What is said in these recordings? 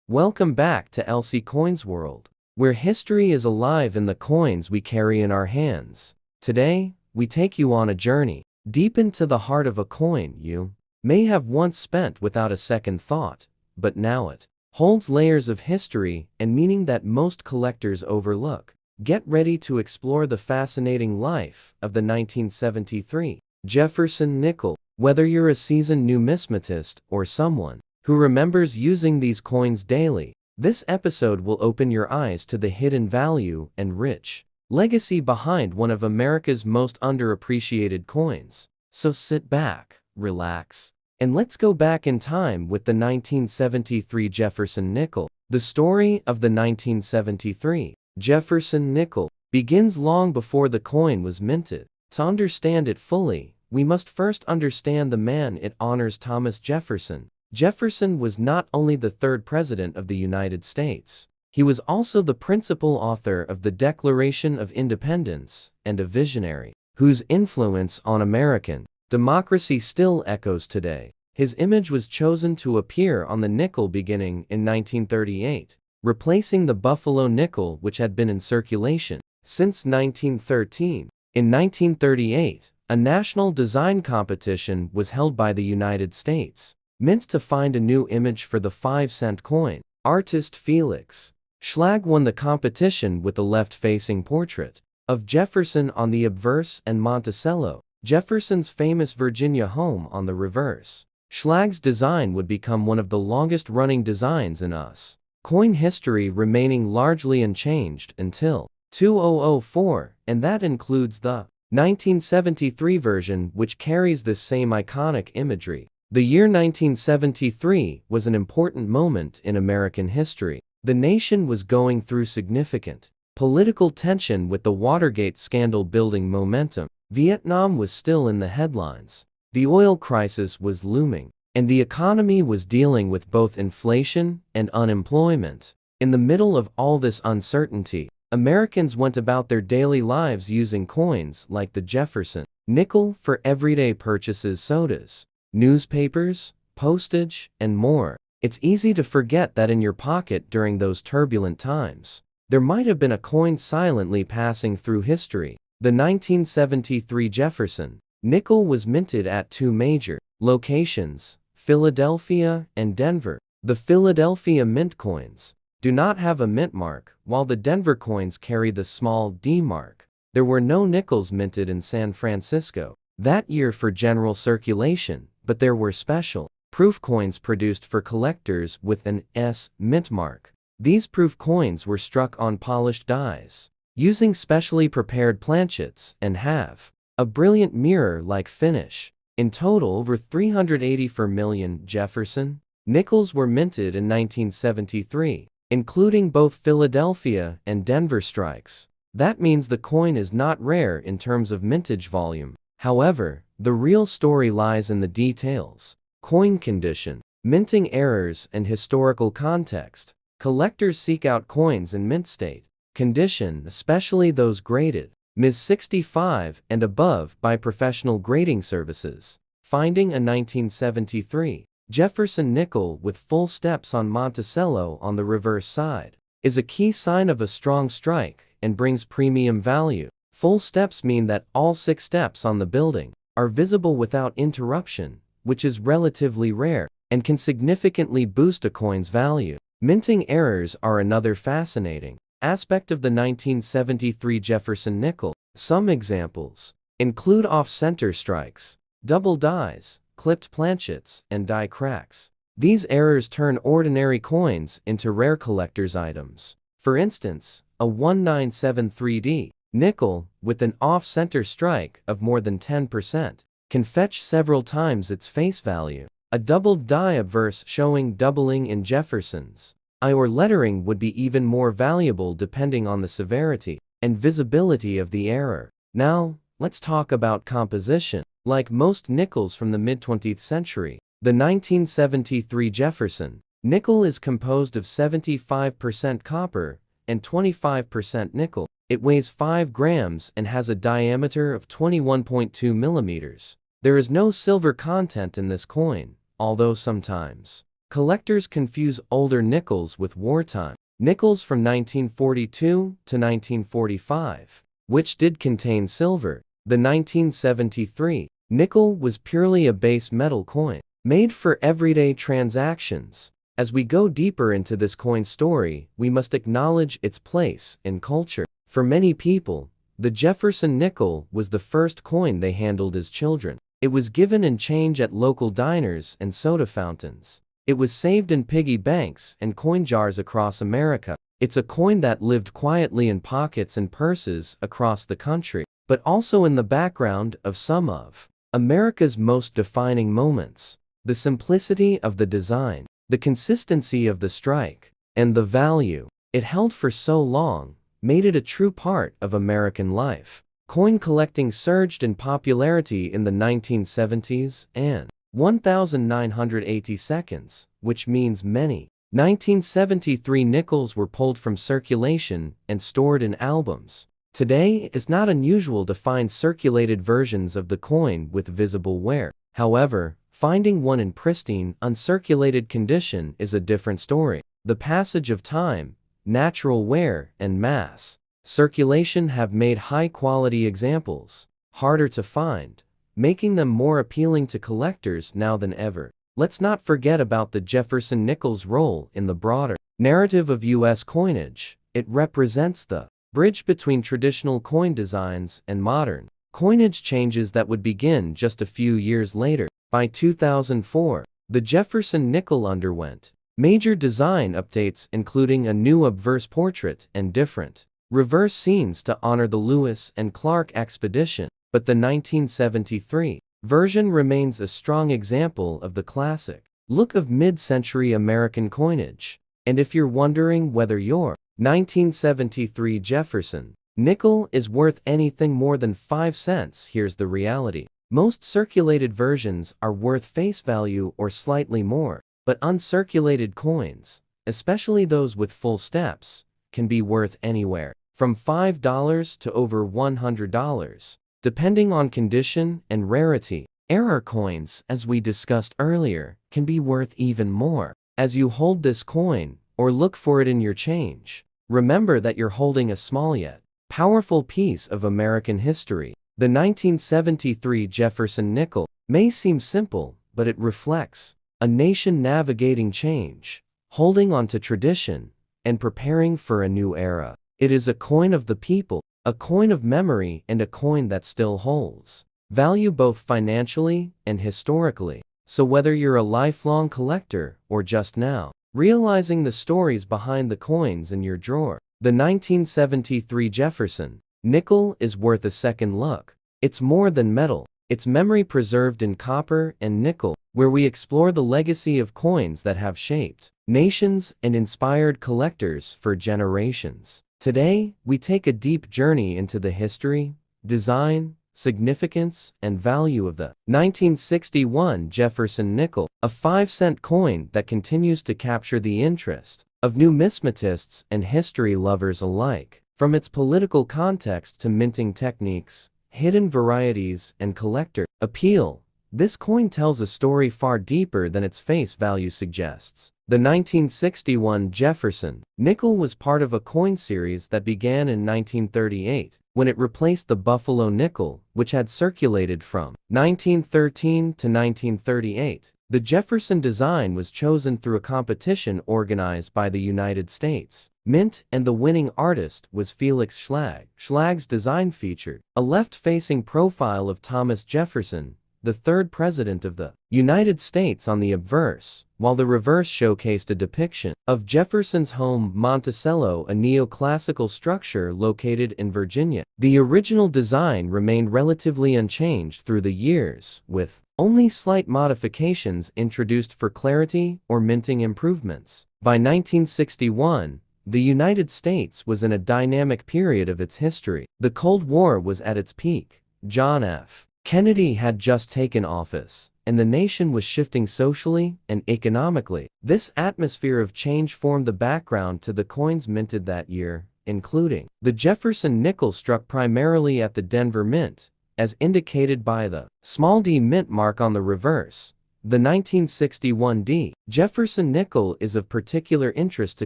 Welcome back to LC Coins World, where history is alive in the coins we carry in our hands. Today, we take you on a journey deep into the heart of a coin you may have once spent without a second thought, but now it holds layers of history and meaning that most collectors overlook. Get ready to explore the fascinating life of the 1973 Jefferson Nickel. Whether you're a seasoned numismatist or someone who remembers using these coins daily, this episode will open your eyes to the hidden value and rich legacy behind one of America's most underappreciated coins. So sit back, relax, and let's go back in time with the 1973 Jefferson Nickel. The story of the 1973 Jefferson Nickel begins long before the coin was minted. To understand it fully, we must first understand the man it honors: Thomas Jefferson. Jefferson was not only the third president of the United States, he was also the principal author of the Declaration of Independence and a visionary whose influence on American democracy still echoes today. His image was chosen to appear on the nickel beginning in 1938, replacing the buffalo nickel which had been in circulation since 1913. In 1938, a national design competition was held by the United States Mint to find a new image for the 5-cent coin. Artist Felix Schlag won the competition with the left-facing portrait of Jefferson on the obverse and Monticello, Jefferson's famous Virginia home, on the reverse. Schlag's design would become one of the longest-running designs in US coin history, remaining largely unchanged until 2004, and that includes the 1973 version, which carries this same iconic imagery. The year 1973 was an important moment in American history. The nation was going through significant political tension with the Watergate scandal building momentum. Vietnam was still in the headlines. The oil crisis was looming, and the economy was dealing with both inflation and unemployment. In the middle of all this uncertainty, Americans went about their daily lives using coins like the Jefferson Nickel for everyday purchases: sodas, newspapers, postage, and more. It's easy to forget that in your pocket during those turbulent times, there might have been a coin silently passing through history. The 1973 Jefferson Nickel was minted at two major locations, Philadelphia and Denver. The Philadelphia mint coins do not have a mint mark, while the Denver coins carry the small D mark. There were no nickels minted in San Francisco that year for general circulation, but there were special proof coins produced for collectors with an S mint mark. These proof coins were struck on polished dies using specially prepared planchets and have a brilliant mirror-like finish. In total, over 384 million Jefferson nickels were minted in 1973, including both Philadelphia and Denver strikes. That means the coin is not rare in terms of mintage volume. However, the real story lies in the details: coin condition, minting errors, and historical context. Collectors seek out coins in mint state condition, especially those graded Ms. 65 and above by professional grading services. Finding a 1973 Jefferson nickel with full steps on Monticello on the reverse side is a key sign of a strong strike and brings premium value. Full steps mean that all 6 steps on the building are visible without interruption, which is relatively rare and can significantly boost a coin's value. Minting errors are another fascinating aspect of the 1973 Jefferson Nickel. Some examples include off-center strikes, double dies, clipped planchets, and die cracks. These errors turn ordinary coins into rare collector's items. For instance, a 1973D nickel with an off-center strike of more than 10% can fetch several times its face value. A doubled die obverse showing doubling in Jefferson's I or lettering would be even more valuable depending on the severity and visibility of the error. Now, let's talk about composition. Like most nickels from the mid-20th century, the 1973 Jefferson Nickel is composed of 75% copper and 25% nickel. It weighs 5 grams and has a diameter of 21.2 millimeters. There is no silver content in this coin, although sometimes Collectors confuse older nickels with wartime nickels from 1942 to 1945, which did contain silver. The 1973 nickel was purely a base metal coin, made for everyday transactions. As we go deeper into this coin story, we must acknowledge its place in culture. For many people, the Jefferson nickel was the first coin they handled as children. It was given in change at local diners and soda fountains. It was saved in piggy banks and coin jars across America. It's a coin that lived quietly in pockets and purses across the country, but also in the background of some of America's most defining moments. The simplicity of the design, the consistency of the strike, and the value it held for so long made it a true part of American life. Coin collecting surged in popularity in the 1970s and 1980 seconds, which means many 1973 nickels were pulled from circulation and stored in albums. Today, it's not unusual to find circulated versions of the coin with visible wear. However, finding one in pristine, uncirculated condition is a different story. The passage of time, natural wear, and mass circulation have made high-quality examples harder to find, making them more appealing to collectors now than ever. Let's not forget about the Jefferson nickel's role in the broader narrative of U.S. coinage. It represents the bridge between traditional coin designs and modern coinage changes that would begin just a few years later. By 2004, the Jefferson nickel underwent major design updates, including a new obverse portrait and different reverse scenes to honor the Lewis and Clark expedition. But the 1973 version remains a strong example of the classic look of mid-century American coinage. And if you're wondering whether your 1973 Jefferson nickel is worth anything more than 5 cents, here's the reality. Most circulated versions are worth face value or slightly more, but uncirculated coins, especially those with full steps, can be worth anywhere from $5 to over $100. Depending on condition and rarity. Error coins, as we discussed earlier, can be worth even more. As you hold this coin, or look for it in your change, remember that you're holding a small yet powerful piece of American history. The 1973 Jefferson nickel may seem simple, but it reflects a nation navigating change, holding on to tradition, and preparing for a new era. It is a coin of the people, a coin of memory, and a coin that still holds value both financially and historically. So whether you're a lifelong collector or just now realizing the stories behind the coins in your drawer, the 1973 Jefferson nickel is worth a second look. It's more than metal, it's memory preserved in copper and nickel, where we explore the legacy of coins that have shaped nations and inspired collectors for generations. Today, we take a deep journey into the history, design, significance, and value of the 1961 Jefferson nickel, a 5-cent coin that continues to capture the interest of numismatists and history lovers alike. From its political context to minting techniques, hidden varieties, and collector appeal, this coin tells a story far deeper than its face value suggests. The 1961 Jefferson nickel was part of a coin series that began in 1938, when it replaced the Buffalo nickel, which had circulated from 1913 to 1938. The Jefferson design was chosen through a competition organized by the United States Mint, and the winning artist was Felix Schlag. Schlag's design featured a left-facing profile of Thomas Jefferson, the third president of the United States, on the obverse, while the reverse showcased a depiction of Jefferson's home Monticello, a neoclassical structure located in Virginia. The original design remained relatively unchanged through the years, with only slight modifications introduced for clarity or minting improvements. By 1961, the United States was in a dynamic period of its history. The Cold War was at its peak. John F. Kennedy had just taken office, and the nation was shifting socially and economically. This atmosphere of change formed the background to the coins minted that year, including the Jefferson nickel, struck primarily at the Denver Mint, as indicated by the small d mint mark on the reverse, The 1961D Jefferson nickel is of particular interest to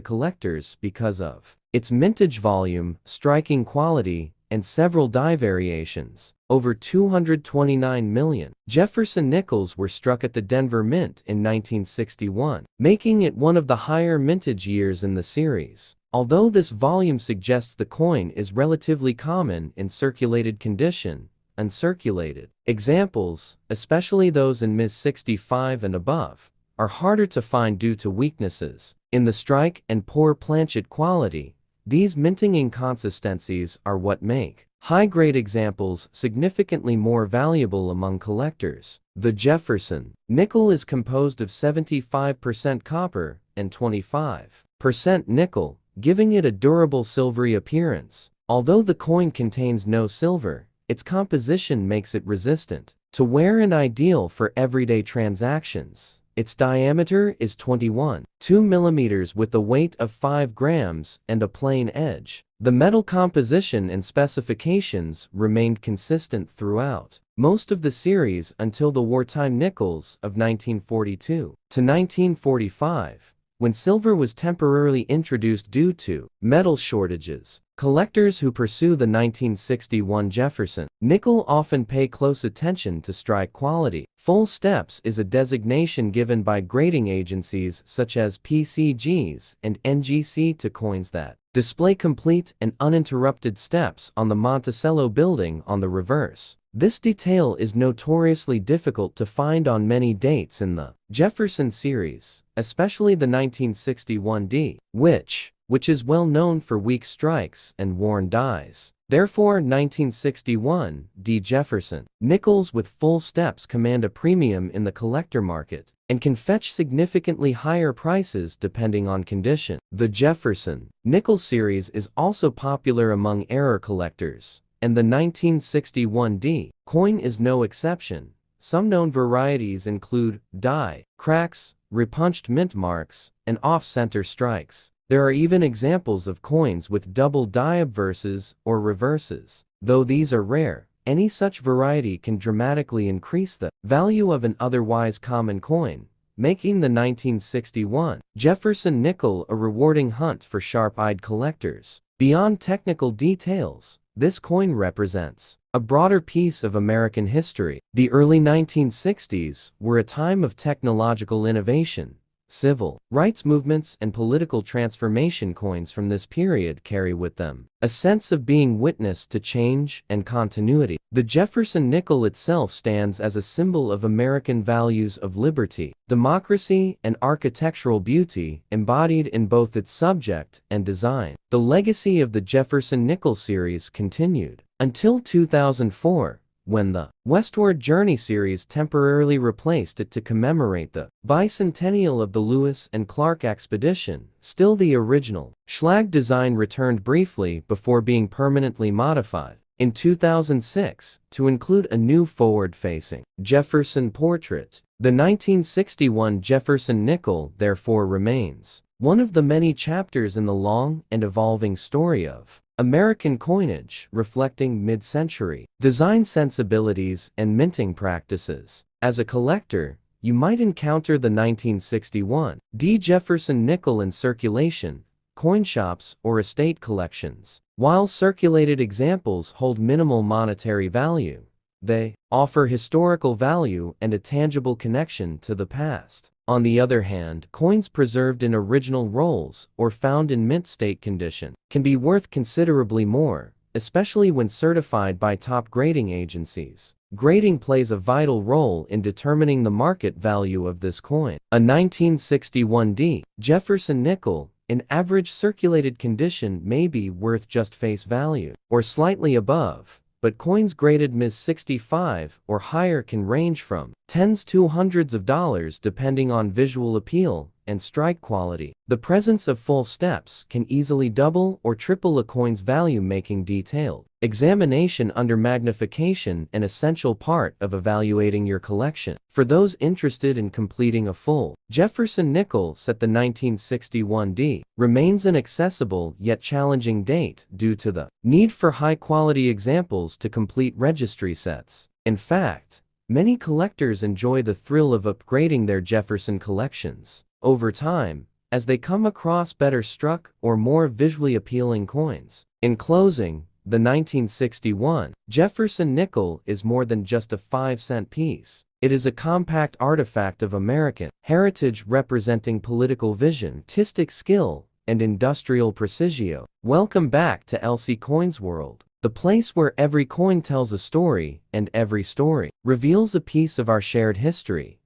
collectors because of its mintage volume, striking quality, and several die variations. Over 229 million Jefferson nickels were struck at the Denver Mint in 1961, making it one of the higher mintage years in the series. Although this volume suggests the coin is relatively common in circulated condition, uncirculated examples, especially those in Ms. 65 and above, are harder to find due to weaknesses in the strike and poor planchet quality. These minting inconsistencies are what make high-grade examples significantly more valuable among collectors. The Jefferson nickel is composed of 75% copper and 25% nickel, giving it a durable silvery appearance. Although the coin contains no silver, its composition makes it resistant to wear and ideal for everyday transactions. Its diameter is 21.2 mm with a weight of 5 grams and a plain edge. The metal composition and specifications remained consistent throughout most of the series until the wartime nickels of 1942 to 1945, when silver was temporarily introduced due to metal shortages. Collectors who pursue the 1961 Jefferson nickel often pay close attention to strike quality. Full steps is a designation given by grading agencies such as PCGs and NGC to coins that display complete and uninterrupted steps on the Monticello building on the reverse. This detail is notoriously difficult to find on many dates in the Jefferson series, especially the 1961D, which is well known for weak strikes and worn dies. Therefore, 1961 D Jefferson nickels with full steps command a premium in the collector market and can fetch significantly higher prices depending on condition. The Jefferson nickel series is also popular among error collectors, and the 1961D coin is no exception. Some known varieties include die cracks, repunched mint marks, and off-center strikes. There are even examples of coins with double die obverses or reverses. Though these are rare, any such variety can dramatically increase the value of an otherwise common coin, making the 1961 Jefferson nickel a rewarding hunt for sharp-eyed collectors. Beyond technical details, this coin represents a broader piece of American history. The early 1960s were a time of technological innovation, civil rights movements, and political transformation. Coins from this period carry with them a sense of being witness to change and continuity. The Jefferson nickel itself stands as a symbol of American values of liberty, democracy, and architectural beauty, embodied in both its subject and design. The legacy of the Jefferson nickel series continued until 2004, when the Westward Journey series temporarily replaced it to commemorate the bicentennial of the Lewis and Clark expedition. Still, the original Schlag design returned briefly before being permanently modified in 2006 to include a new forward-facing Jefferson portrait. The 1961 Jefferson nickel therefore remains one of the many chapters in the long and evolving story of American coinage, reflecting mid-century design sensibilities and minting practices. As a collector, you might encounter the 1961 D Jefferson nickel in circulation, coin shops, or estate collections. While circulated examples hold minimal monetary value, they offer historical value and a tangible connection to the past. On the other hand, coins preserved in original rolls or found in mint state condition can be worth considerably more, especially when certified by top grading agencies. Grading plays a vital role in determining the market value of this coin. A 1961D Jefferson nickel in average circulated condition may be worth just face value or slightly above, but coins graded Ms. 65 or higher can range from tens to hundreds of dollars depending on visual appeal and strike quality. The presence of full steps can easily double or triple a coin's value, making detailed examination under magnification an essential part of evaluating your collection. For those interested in completing a full Jefferson nickel set, the 1961D remains an accessible yet challenging date due to the need for high-quality examples to complete registry sets. In fact, Many collectors enjoy the thrill of upgrading their Jefferson collections over time as they come across better struck or more visually appealing coins. In closing, the 1961 Jefferson nickel is more than just a 5-cent piece. It is a compact artifact of American heritage representing political vision, artistic skill, and industrial precision. Welcome back to LC Coins World, the place where every coin tells a story and every story reveals a piece of our shared history.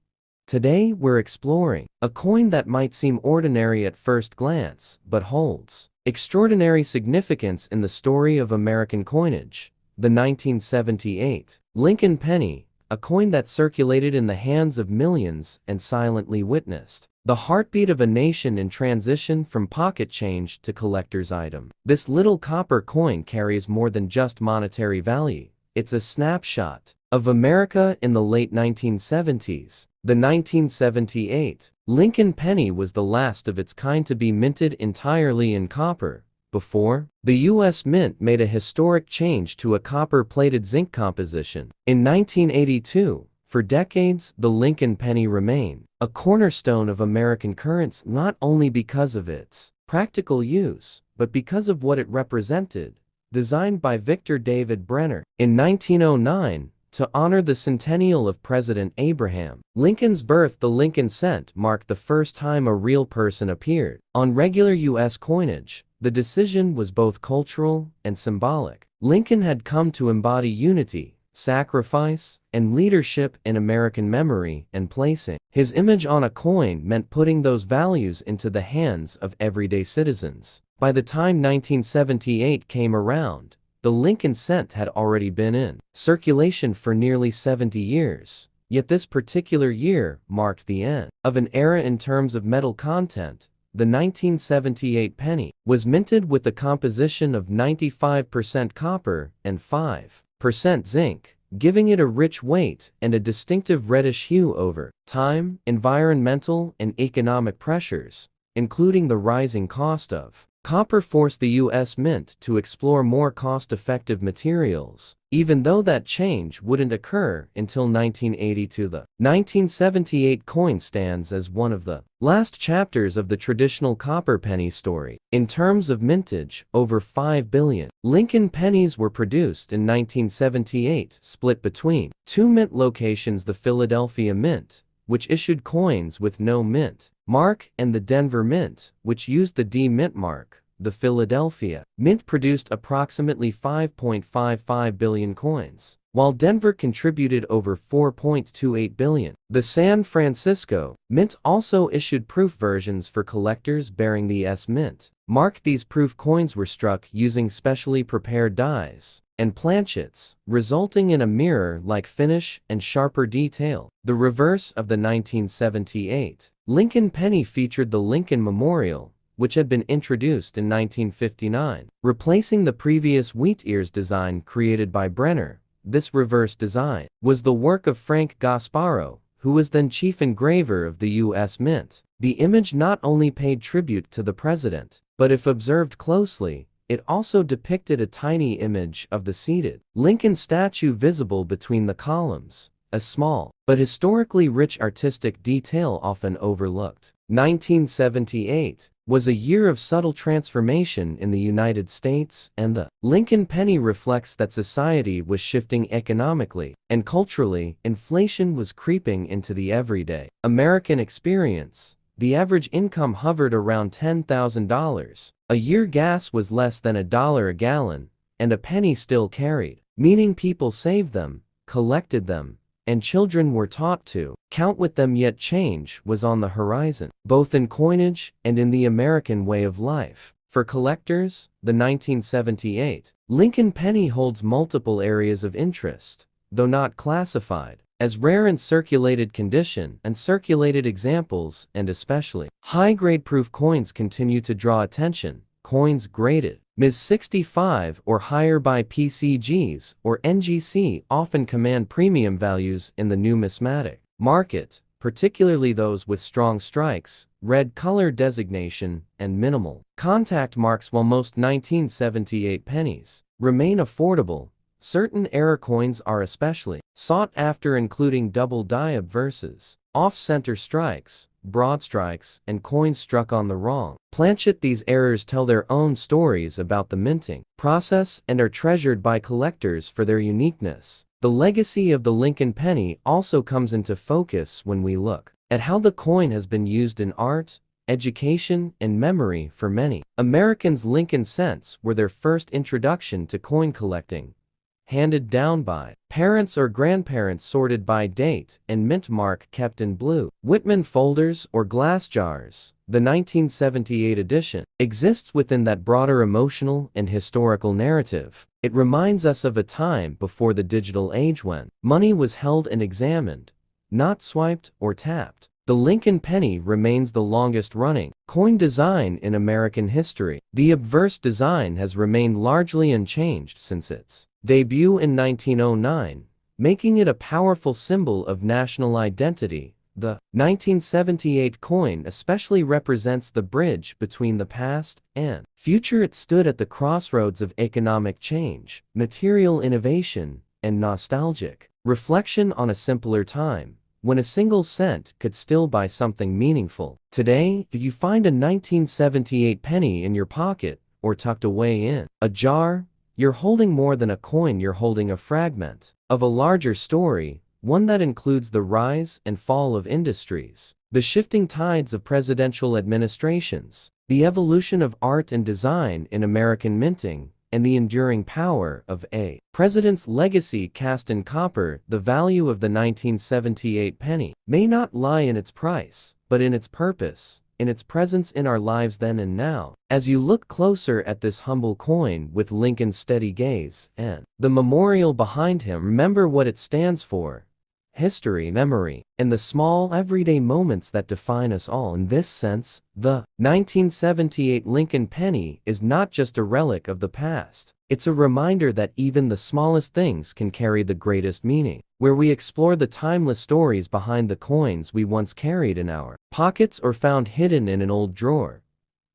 Today we're exploring a coin that might seem ordinary at first glance, but holds extraordinary significance in the story of American coinage. The 1978 Lincoln penny, a coin that circulated in the hands of millions and silently witnessed the heartbeat of a nation in transition from pocket change to collector's item. This little copper coin carries more than just monetary value. It's a snapshot of America in the late 1970s. The 1978 Lincoln penny was the last of its kind to be minted entirely in copper. Before, the U.S. Mint made a historic change to a copper-plated zinc composition. In 1982, for decades, the Lincoln penny remained a cornerstone of American currency, not only because of its practical use, but because of what it represented. Designed by Victor David Brenner in 1909, to honor the centennial of President Abraham Lincoln's birth, the Lincoln cent marked the first time a real person appeared on regular U.S. coinage. The decision was both cultural and symbolic. Lincoln had come to embody unity, sacrifice, and leadership in American memory, and placing his image on a coin meant putting those values into the hands of everyday citizens. By the time 1978 came around, the Lincoln cent had already been in circulation for nearly 70 years. Yet this particular year marked the end of an era in terms of metal content. The 1978 penny was minted with a composition of 95% copper and 5% zinc, giving it a rich weight and a distinctive reddish hue. Over time, environmental and economic pressures, including the rising cost of copper, forced the U.S. Mint to explore more cost-effective materials, even though that change wouldn't occur until 1982. The 1978 coin stands as one of the last chapters of the traditional copper penny story. In terms of mintage, over 5 billion Lincoln pennies were produced in 1978, split between two mint locations: the Philadelphia Mint, which issued coins with no mint mark, and the Denver Mint, which used the D mint mark. The Philadelphia Mint produced approximately 5.55 billion coins, while Denver contributed over 4.28 billion. The San Francisco Mint also issued proof versions for collectors bearing the S mint mark. These proof coins were struck using specially prepared dies and planchets, resulting in a mirror-like finish and sharper detail. The reverse of the 1978 Lincoln penny featured the Lincoln Memorial, which had been introduced in 1959, replacing the previous wheat ears design created by Brenner. This reverse design was the work of Frank Gasparo, who was then chief engraver of the U.S. Mint. The image not only paid tribute to the president, but if observed closely, it also depicted a tiny image of the seated Lincoln statue visible between the columns, a small but historically rich artistic detail often overlooked. 1978 was a year of subtle transformation in the United States, and the Lincoln penny reflects that society was shifting economically and culturally. Inflation was creeping into the everyday American experience. The average income hovered around $10,000 a year. Gas was less than $1 a gallon, and a penny still carried meaning. People saved them, collected them, and children were taught to count with them. Yet change was on the horizon, both in coinage and in the American way of life. For collectors, the 1978 Lincoln penny holds multiple areas of interest, though not classified as rare in circulated condition. And circulated examples, and especially high-grade proof coins, continue to draw attention. Coins graded Ms. 65 or higher by PCGs or NGC often command premium values in the numismatic market, particularly those with strong strikes, red color designation, and minimal contact marks. While most 1978 pennies remain affordable, Certain error coins are especially sought after, including double die obverses, off-center strikes, broad strikes, and coins struck on the wrong planchet. These errors tell their own stories about the minting process and are treasured by collectors for their uniqueness. The legacy of the Lincoln penny also comes into focus when we look at how the coin has been used in art, education, and memory for many Americans. Lincoln cents were their first introduction to coin collecting, handed down by parents or grandparents, sorted by date and mint mark, kept in blue Whitman folders or glass jars. The 1978 edition exists within that broader emotional and historical narrative. It reminds us of a time before the digital age when money was held and examined, not swiped or tapped. The Lincoln penny remains the longest-running coin design in American history. The obverse design has remained largely unchanged since its debut in 1909, making it a powerful symbol of national identity. The 1978 coin especially represents the bridge between the past and future. It stood at the crossroads of economic change, material innovation, and nostalgic reflection on a simpler time, when a single cent could still buy something meaningful. Today, if you find a 1978 penny in your pocket or tucked away in a jar, you're holding more than a coin. You're holding a fragment of a larger story, one that includes the rise and fall of industries, the shifting tides of presidential administrations, the evolution of art and design in American minting, and the enduring power of a president's legacy cast in copper. The value of the 1978 penny may not lie in its price, but in its purpose, in its presence in our lives then and now. As you look closer at this humble coin with Lincoln's steady gaze and the memorial behind him, remember what it stands for: history, memory, and the small everyday moments that define us all. In this sense, the 1978 Lincoln penny is not just a relic of the past. It's a reminder that even the smallest things can carry the greatest meaning. Where we explore the timeless stories behind the coins we once carried in our pockets or found hidden in an old drawer.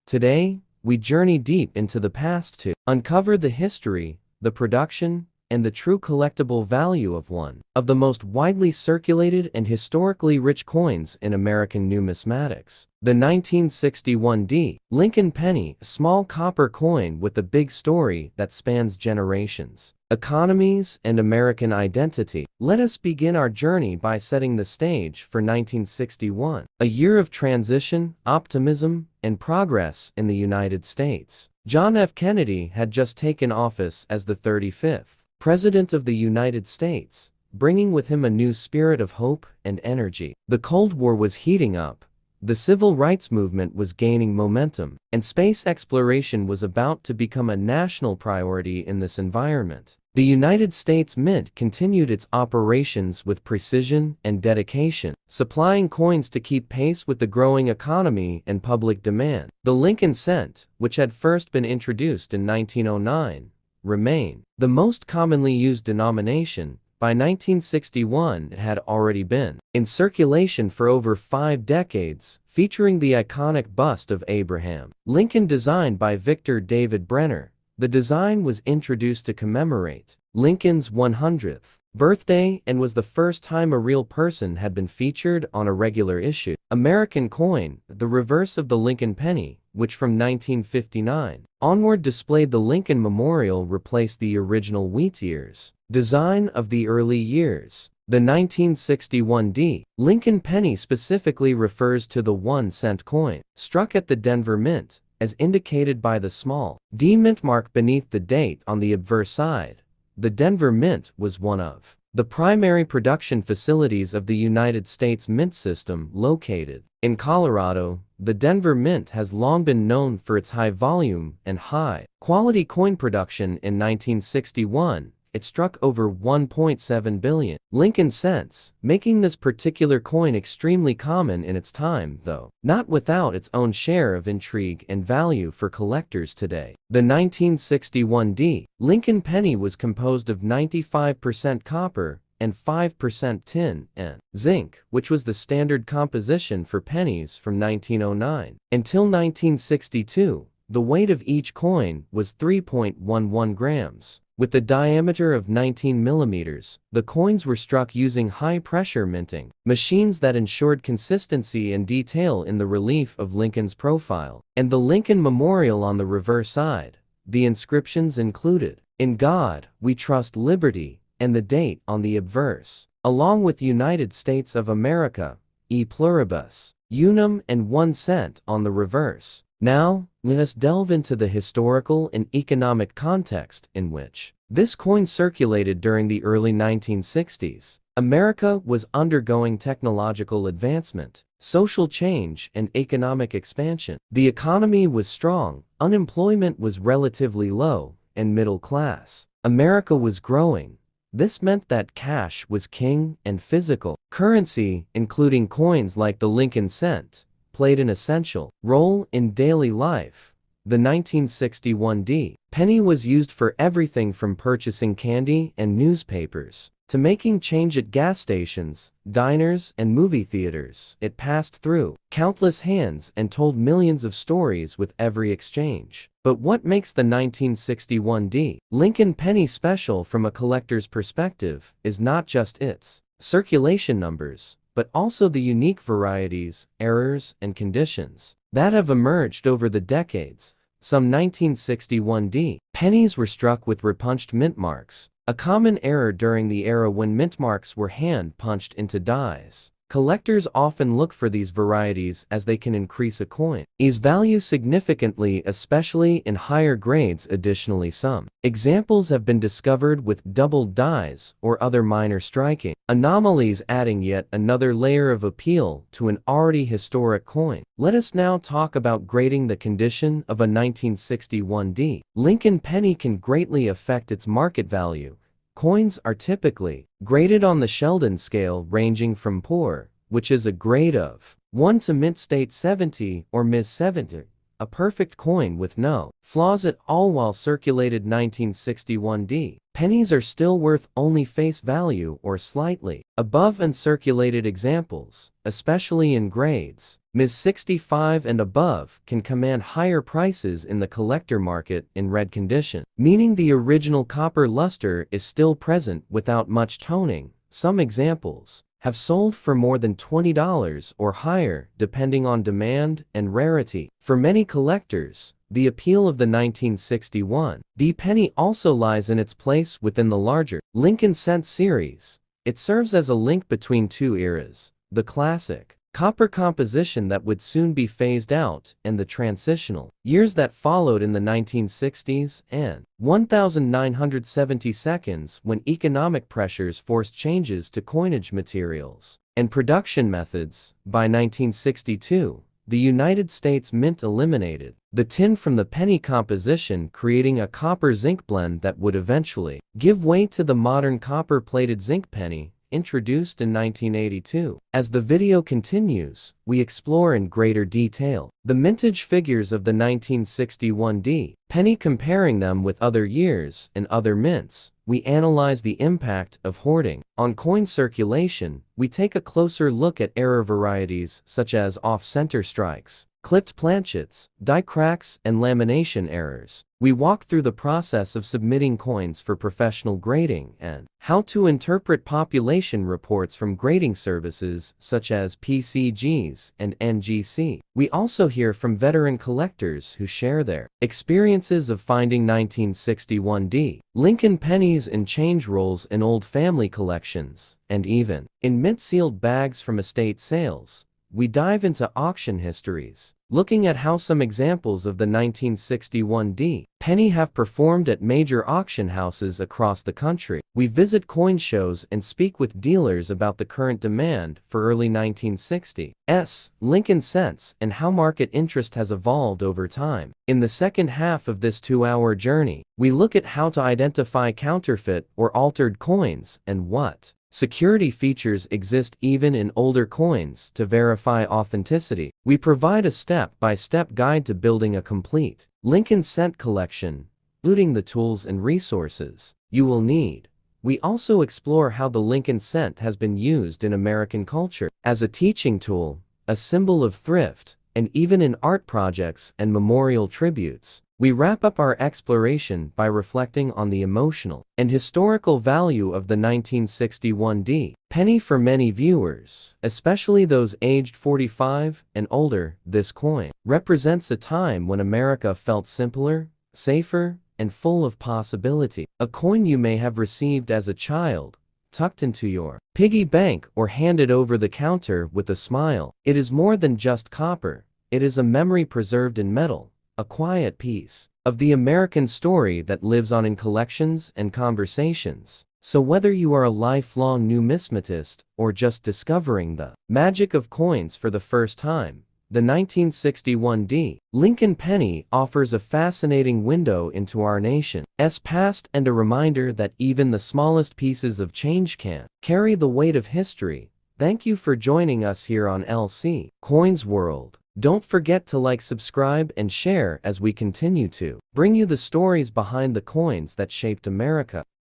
Today, we journey deep into the past to uncover the history, the production, and the true collectible value of one of the most widely circulated and historically rich coins in American numismatics. The 1961 Lincoln penny, a small copper coin with a big story that spans generations, economies, and American identity. Let us begin our journey by setting the stage for 1961, a year of transition, optimism, and progress in the United States. John F. Kennedy had just taken office as the 35th President of the United States, bringing with him a new spirit of hope and energy. The Cold War was heating up, the civil rights movement was gaining momentum, and space exploration was about to become a national priority. In this environment, the United States Mint continued its operations with precision and dedication, supplying coins to keep pace with the growing economy and public demand. The Lincoln cent, which had first been introduced in 1909, remained the most commonly used denomination. By 1961, it had already been in circulation for over 5 decades, featuring the iconic bust of Abraham Lincoln designed by Victor David Brenner. The design was introduced to commemorate Lincoln's 100th birthday and was the first time a real person had been featured on a regular issue. American coin, the reverse of the Lincoln penny, which from 1959 onward displayed the Lincoln Memorial, replaced the original wheat ears design of the early years. The 1961 Lincoln penny specifically refers to the 1-cent coin, struck at the Denver Mint, as indicated by the small D mint mark beneath the date on the obverse side. The Denver Mint was one of the primary production facilities of the United States Mint system, located in Colorado. The Denver Mint has long been known for its high volume and high-quality coin production. In 1961, it struck over 1.7 billion Lincoln cents, making this particular coin extremely common in its time, though not without its own share of intrigue and value for collectors today. The 1961 Lincoln penny was composed of 95% copper and 5% tin and zinc, which was the standard composition for pennies from 1909 until 1962. The weight of each coin was 3.11 grams. With the diameter of 19 millimeters, the coins were struck using high-pressure minting machines that ensured consistency and detail in the relief of Lincoln's profile. And the Lincoln Memorial on the reverse side. The inscriptions included, "In God, we trust liberty," and the date on the obverse, along with United States of America, e pluribus, unum, and 1 cent on the reverse. Now, let us delve into the historical and economic context in which this coin circulated during the early 1960s. America was undergoing technological advancement, social change, and economic expansion. The economy was strong, unemployment was relatively low, and middle class America was growing. This meant that cash was king, and physical currency, including coins like the Lincoln cent, played an essential role in daily life. The 1961 penny was used for everything from purchasing candy and newspapers to making change at gas stations, diners, and movie theaters. It passed through countless hands and told millions of stories with every exchange. But what makes the 1961 Lincoln penny special from a collector's perspective is not just its circulation numbers, but also the unique varieties, errors, and conditions that have emerged over the decades. Some 1961 pennies were struck with repunched mint marks, a common error during the era when mint marks were hand-punched into dies. Collectors often look for these varieties as they can increase a coin's value significantly, especially in higher grades. Additionally, some examples have been discovered with doubled dies or other minor striking anomalies, adding yet another layer of appeal to an already historic coin. Let us now talk about grading. The condition of a 1961 Lincoln penny can greatly affect its market value. Coins are typically graded on the Sheldon scale, ranging from poor, which is a grade of 1, to mint state 70 or Ms. 70, a perfect coin with no flaws at all. While circulated 1961 pennies are still worth only face value or slightly above uncirculated examples, especially in grades Ms. 65 and above, can command higher prices in the collector market in red condition, meaning the original copper luster is still present without much toning. Some examples have sold for more than $20 or higher, depending on demand and rarity. For many collectors, the appeal of the 1961 penny also lies in its place within the larger Lincoln cent series. It serves as a link between two eras: the classic copper composition that would soon be phased out, and the transitional years that followed in the 1960s and 1972 when economic pressures forced changes to coinage materials and production methods. By 1962, the United States Mint eliminated the tin from the penny composition, creating a copper-zinc blend that would eventually give way to the modern copper-plated zinc penny, introduced in 1982. As the video continues, we explore in greater detail the mintage figures of the 1961 penny, comparing them with other years and other mints. We analyze the impact of hoarding on coin circulation. We take a closer look at error varieties such as off-center strikes, clipped planchets, die cracks, and lamination errors. We walk through the process of submitting coins for professional grading and how to interpret population reports from grading services such as PCGs and NGC. We also hear from veteran collectors who share their experiences of finding 1961 Lincoln pennies in change rolls in old family collections, and even in mint-sealed bags from estate sales. We dive into auction histories, looking at how some examples of the 1961 penny have performed at major auction houses across the country. We visit coin shows and speak with dealers about the current demand for early 1960s Lincoln cents and how market interest has evolved over time. In the second half of this 2-hour journey, we look at how to identify counterfeit or altered coins and what security features exist even in older coins to verify authenticity. We provide a step-by-step guide to building a complete Lincoln cent collection, including the tools and resources you will need. We also explore how the Lincoln cent has been used in American culture as a teaching tool, a symbol of thrift, and even in art projects and memorial tributes. We wrap up our exploration by reflecting on the emotional and historical value of the 1961 penny for many viewers, especially those aged 45 and older. This coin represents a time when America felt simpler, safer, and full of possibility. A coin you may have received as a child, tucked into your piggy bank, or handed over the counter with a smile. It is more than just copper. It is a memory preserved in metal, a quiet piece of the American story that lives on in collections and conversations. So whether you are a lifelong numismatist or just discovering the magic of coins for the first time, the 1961 Lincoln penny offers a fascinating window into our nation's past and a reminder that even the smallest pieces of change can carry the weight of history. Thank you for joining us here on LC Coins World. Don't forget to like, subscribe, and share as we continue to bring you the stories behind the coins that shaped America.